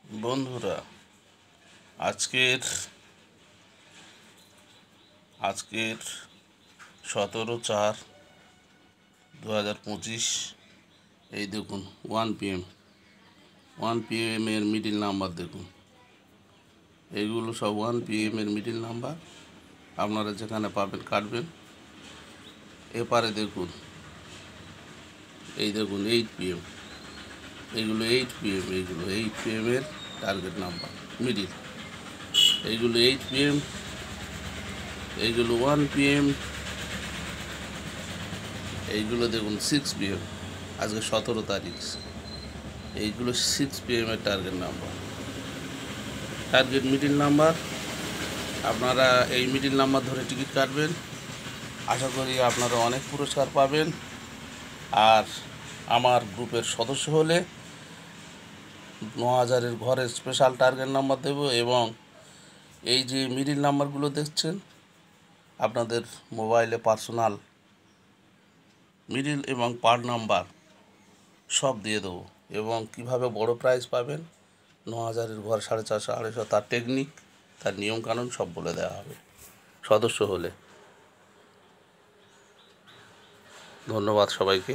বন্ধুরা, আজকের 17/4/2025 এই দেখুন 1 PM এর মিডিল নাম্বার দেখুন। এইগুলো সব 1 PM এর মিডিল নাম্বার। আপনারা যেখানে পাবেন কাটবেন। এপারে দেখুন, এই দেখুন 8 PM, এইগুলো 8 PM, এইগুলো 8 PM এর টার্গেট নাম্বার মিডিল। এইগুলো 8 PM, এইগুলো 1 PM, এইগুলো দেখুন 6 PM। আজকে 17 তারিখ। এইগুলো 6 PM এর target number, target middle number. আপনারা এই মিডিল নাম্বার ধরে টিকিট কাটবেন। আশা করি আপনারা অনেক পুরস্কার পাবেন। আর আমার গ্রুপের সদস্য হলে 9,000-এর ঘরে স্পেশাল টার্গেট নাম্বার দেব। এবং এই যে মিডিল নাম্বারগুলো দেখছেন, আপনাদের মোবাইলে পার্সোনাল মিডিল এবং পার্ট নাম্বার সব দিয়ে দেবো। এবং কিভাবে বড় প্রাইজ পাবেন, 9,000-এর ঘর 450, 250, তার টেকনিক, তার নিয়মকানুন সব বলে দেওয়া হবে সদস্য হলে। ধন্যবাদ সবাইকে।